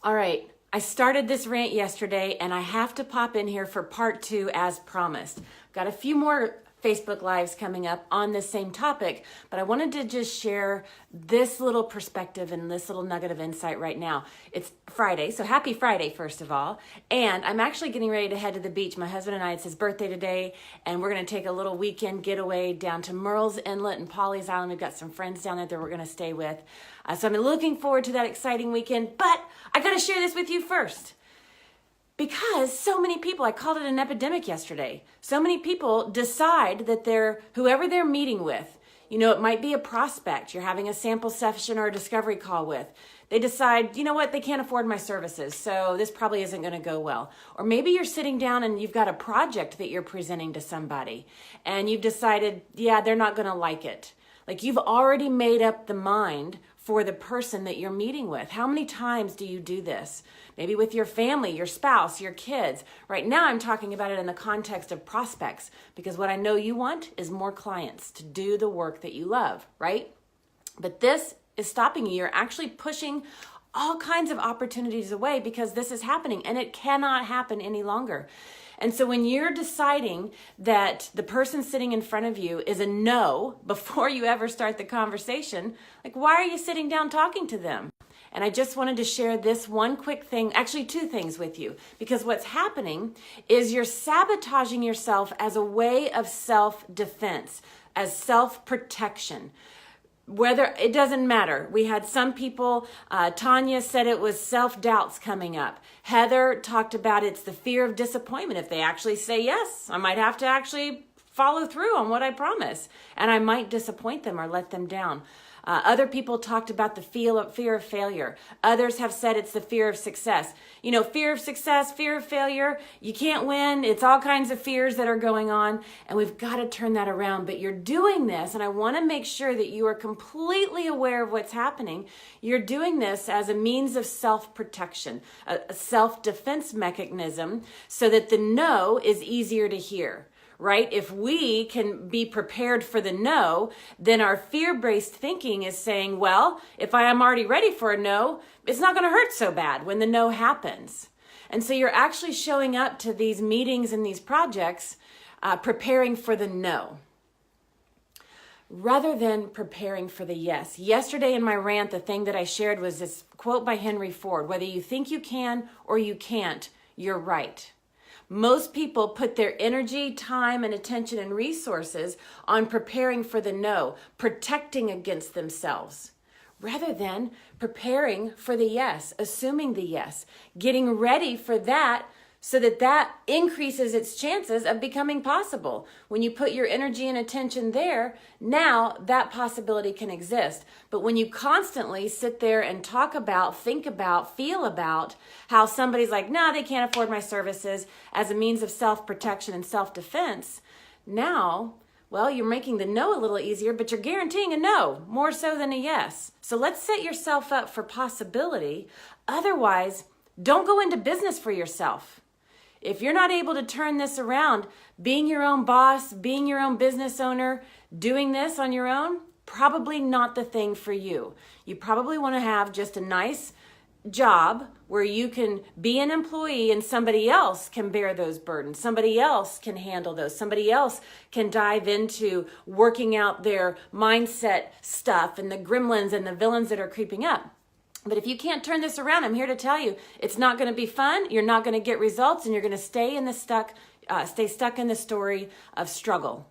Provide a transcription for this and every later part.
All right, I started this rant yesterday and I have to pop in here for part 2 as promised. Got a few more Facebook Lives coming up on this same topic, but I wanted to just share this little perspective and this little nugget of insight right now. It's Friday, so happy Friday, first of all. And I'm actually getting ready to head to the beach. My husband and I, it's his birthday today, and we're going to take a little weekend getaway down to Murrells Inlet and Pawleys Island. We've got some friends down there that we're going to stay with. So I'm looking forward to that exciting weekend, but I got to share this with you first. Because so many people, I called it an epidemic yesterday, so many people decide that whoever they're meeting with, it might be a prospect you're having a sample session or a discovery call with. They decide, you know what, they can't afford my services, so this probably isn't going to go well. Or maybe you're sitting down and you've got a project that you're presenting to somebody, and you've decided, yeah, they're not going to like it. Like you've already made up the mind for the person that you're meeting with. How many times do you do this? Maybe with your family, your spouse, your kids. Right now I'm talking about it in the context of prospects, because what I know you want is more clients to do the work that you love, right? But this is stopping you. You're actually pushing all kinds of opportunities away because this is happening and it cannot happen any longer. And so when you're deciding that the person sitting in front of you is a no before you ever start the conversation, like why are you sitting down talking to them? And I just wanted to share this one quick thing, actually 2 things with you, because what's happening is you're sabotaging yourself as a way of self-defense, as self-protection. It doesn't matter. We had some people, Tanya said it was self-doubts coming up. Heather talked about it's the fear of disappointment. If they actually say yes, I might have to actually follow through on what I promise, and I might disappoint them or let them down. Other people talked about the fear of failure. Others have said it's the fear of success. Fear of success, fear of failure, you can't win. It's all kinds of fears that are going on, and we've got to turn that around. But you're doing this, and I want to make sure that you are completely aware of what's happening. You're doing this as a means of self-protection, a self-defense mechanism, so that the no is easier to hear. Right? If we can be prepared for the no, then our fear-based thinking is saying, well, if I am already ready for a no, it's not going to hurt so bad when the no happens. And so you're actually showing up to these meetings and these projects preparing for the no, rather than preparing for the yes. Yesterday in my rant, the thing that I shared was this quote by Henry Ford: whether you think you can or you can't, you're right. Most people put their energy, time, and attention and resources on preparing for the no, protecting against themselves, rather than preparing for the yes, assuming the yes, getting ready for that so that increases its chances of becoming possible. When you put your energy and attention there, now that possibility can exist. But when you constantly sit there and talk about, think about, feel about how somebody's like, no, they can't afford my services as a means of self-protection and self-defense, now, well, you're making the no a little easier, but you're guaranteeing a no, more so than a yes. So let's set yourself up for possibility. Otherwise, don't go into business for yourself. If you're not able to turn this around, being your own boss, being your own business owner, doing this on your own, probably not the thing for you. You probably want to have just a nice job where you can be an employee and somebody else can bear those burdens. Somebody else can handle those. Somebody else can dive into working out their mindset stuff and the gremlins and the villains that are creeping up. But if you can't turn this around, I'm here to tell you, it's not going to be fun. You're not going to get results, and you're going to stay stuck in the story of struggle.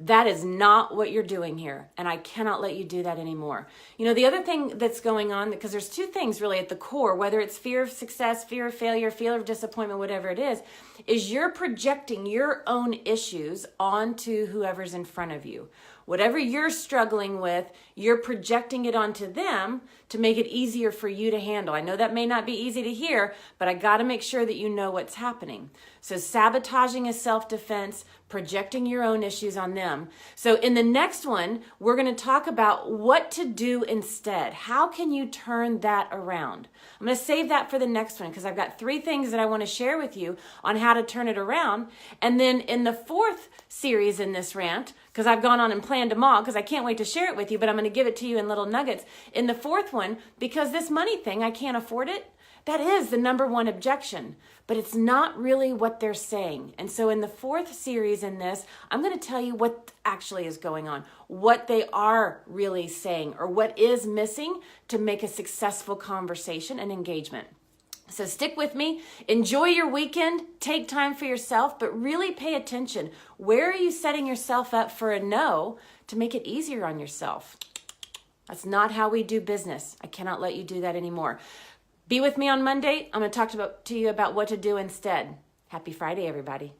That is not what you're doing here, and I cannot let you do that anymore. The other thing that's going on, because there's 2 things really at the core, whether it's fear of success, fear of failure, fear of disappointment, whatever it is you're projecting your own issues onto whoever's in front of you. Whatever you're struggling with, you're projecting it onto them to make it easier for you to handle. I know that may not be easy to hear, but I got to make sure that you know what's happening. So sabotaging is self-defense, projecting your own issues on them. So in the next one, we're going to talk about what to do instead. How can you turn that around? I'm going to save that for the next one because I've got 3 things that I want to share with you on how to turn it around. And then in the 4th series in this rant, because I've gone on and planned them all because I can't wait to share it with you, but I'm going to give it to you in little nuggets. In the fourth one, because this money thing, I can't afford it, that is the number one objection, but it's not really what they're saying. And so in the fourth series in this, I'm going to tell you what actually is going on, what they are really saying, or what is missing to make a successful conversation and engagement. So stick with me, enjoy your weekend, take time for yourself, but really pay attention. Where are you setting yourself up for a no to make it easier on yourself? That's not how we do business. I cannot let you do that anymore. Be with me on Monday. I'm going to talk to you about what to do instead. Happy Friday, everybody.